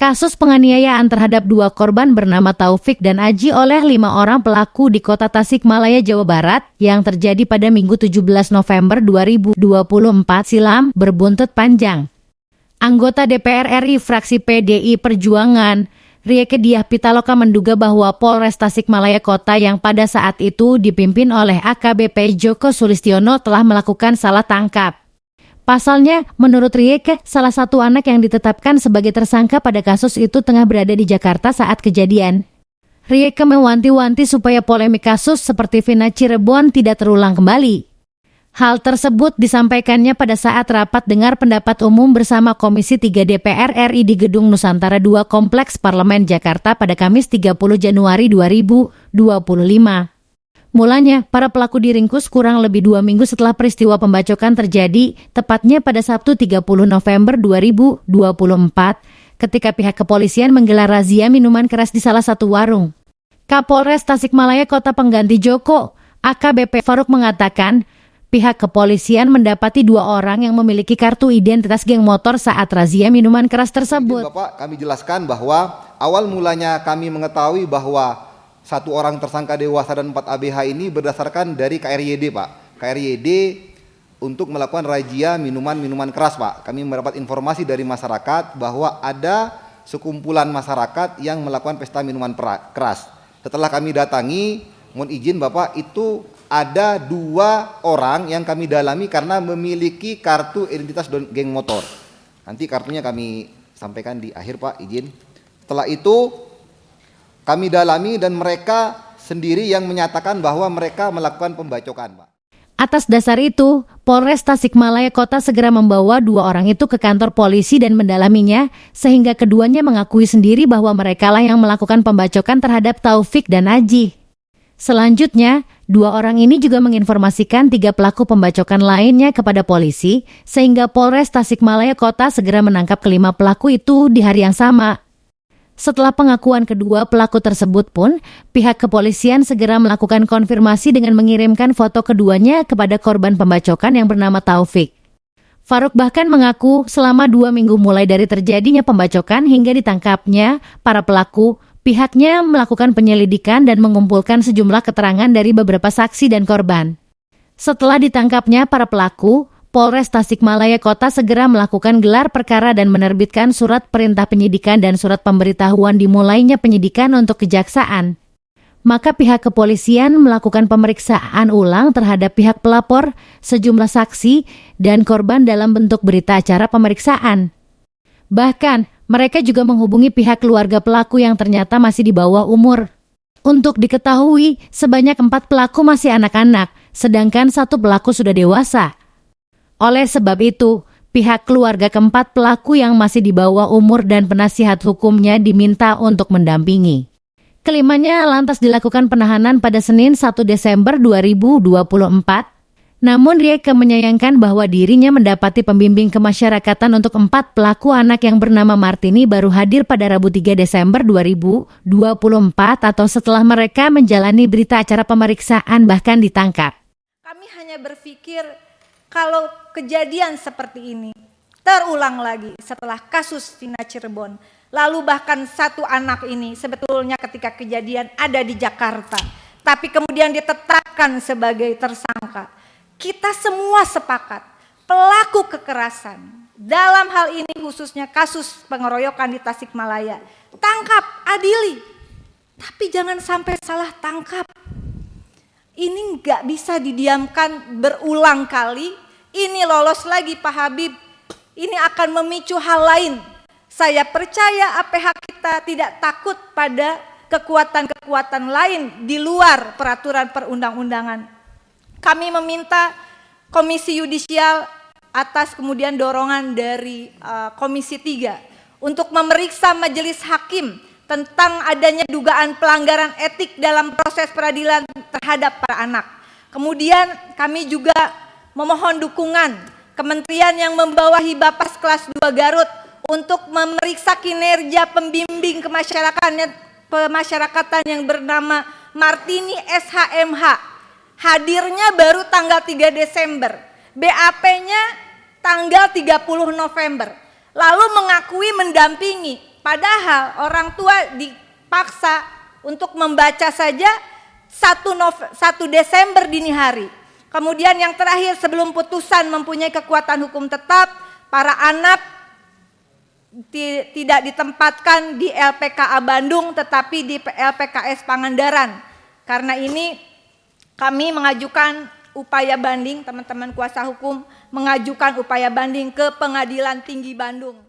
Kasus penganiayaan terhadap dua korban bernama Taufik dan Aji oleh 5 orang pelaku di kota Tasikmalaya, Jawa Barat yang terjadi pada Minggu 17 November 2024 silam berbuntut panjang. Anggota DPR RI fraksi PDI Perjuangan, Rieke Diah Pitaloka menduga bahwa Polres Tasikmalaya Kota yang pada saat itu dipimpin oleh AKBP Joko Sulistiono telah melakukan salah tangkap. Pasalnya, menurut Rieke, salah satu anak yang ditetapkan sebagai tersangka pada kasus itu tengah berada di Jakarta saat kejadian. Rieke mewanti-wanti supaya polemik kasus seperti Vina Cirebon tidak terulang kembali. Hal tersebut disampaikannya pada saat rapat dengar pendapat umum bersama Komisi 3 DPR RI di Gedung Nusantara 2 Kompleks Parlemen Jakarta pada Kamis 30 Januari 2025. Mulanya, para pelaku diringkus kurang lebih 2 minggu setelah peristiwa pembacokan terjadi, tepatnya pada Sabtu 30 November 2024, ketika pihak kepolisian menggelar razia minuman keras di salah satu warung. Kapolres Tasikmalaya Kota Pengganti Joko, AKBP Faruk mengatakan, pihak kepolisian mendapati 2 orang yang memiliki kartu identitas geng motor saat razia minuman keras tersebut. Bapak, kami jelaskan bahwa awal mulanya kami mengetahui bahwa 1 orang tersangka dewasa dan 4 ABH ini berdasarkan dari KRYD, Pak. KRYD untuk melakukan razia minuman-minuman keras, Pak. Kami mendapat informasi dari masyarakat bahwa ada sekumpulan masyarakat yang melakukan pesta minuman keras. Setelah kami datangi, mohon izin Bapak, itu ada 2 orang yang kami dalami karena memiliki kartu identitas geng motor. Nanti kartunya kami sampaikan di akhir, Pak, izin. Setelah itu kami dalami dan mereka sendiri yang menyatakan bahwa mereka melakukan pembacokan, Pak. Atas dasar itu, Polres Tasikmalaya Kota segera membawa 2 orang itu ke kantor polisi dan mendalaminya, sehingga keduanya mengakui sendiri bahwa merekalah yang melakukan pembacokan terhadap Taufik dan Aji. Selanjutnya, 2 orang ini juga menginformasikan 3 pelaku pembacokan lainnya kepada polisi, sehingga Polres Tasikmalaya Kota segera menangkap ke-5 pelaku itu di hari yang sama. Setelah pengakuan kedua pelaku tersebut pun, pihak kepolisian segera melakukan konfirmasi dengan mengirimkan foto keduanya kepada korban pembacokan yang bernama Taufik. Faruk bahkan mengaku selama 2 minggu mulai dari terjadinya pembacokan hingga ditangkapnya para pelaku, pihaknya melakukan penyelidikan dan mengumpulkan sejumlah keterangan dari beberapa saksi dan korban. Setelah ditangkapnya para pelaku, Polres Tasikmalaya Kota segera melakukan gelar perkara dan menerbitkan surat perintah penyidikan dan surat pemberitahuan dimulainya penyidikan untuk kejaksaan. Maka pihak kepolisian melakukan pemeriksaan ulang terhadap pihak pelapor, sejumlah saksi, dan korban dalam bentuk berita acara pemeriksaan. Bahkan, mereka juga menghubungi pihak keluarga pelaku yang ternyata masih di bawah umur. Untuk diketahui, sebanyak 4 pelaku masih anak-anak, sedangkan 1 pelaku sudah dewasa. Oleh sebab itu, pihak keluarga ke-4 pelaku yang masih di bawah umur dan penasihat hukumnya diminta untuk mendampingi. Kelimanya lantas dilakukan penahanan pada Senin 1 Desember 2024. Namun Rieke menyayangkan bahwa dirinya mendapati pembimbing kemasyarakatan untuk 4 pelaku anak yang bernama Martini baru hadir pada Rabu 3 Desember 2024 atau setelah mereka menjalani berita acara pemeriksaan bahkan ditangkap. Kami hanya berpikir kalau kejadian seperti ini terulang lagi setelah kasus Vina Cirebon, lalu bahkan 1 anak ini sebetulnya ketika kejadian ada di Jakarta, tapi kemudian ditetapkan sebagai tersangka. Kita semua sepakat pelaku kekerasan dalam hal ini khususnya kasus pengeroyokan di Tasikmalaya, tangkap, adili, tapi jangan sampai salah tangkap. Ini nggak bisa didiamkan berulang kali. Ini lolos lagi Pak Habib. Ini akan memicu hal lain. Saya percaya APH kita tidak takut pada kekuatan-kekuatan lain di luar peraturan perundang-undangan. Kami meminta Komisi Yudisial atas kemudian dorongan dari Komisi 3 untuk memeriksa Majelis Hakim tentang adanya dugaan pelanggaran etik dalam proses peradilan terhadap para anak. Kemudian kami juga memohon dukungan kementerian yang membawahi Bapas kelas 2 Garut untuk memeriksa kinerja pembimbing kemasyarakatan yang bernama Martini SHMH. Hadirnya baru tanggal 3 Desember, BAP-nya tanggal 30 November. Lalu mengakui mendampingi Padahal orang tua dipaksa untuk membaca saja 1 Desember dini hari. Kemudian yang terakhir, sebelum putusan mempunyai kekuatan hukum tetap, para anak tidak ditempatkan di LPKA Bandung tetapi di LPKS Pangandaran. Karena ini kami mengajukan upaya banding, teman-teman kuasa hukum mengajukan upaya banding ke Pengadilan Tinggi Bandung.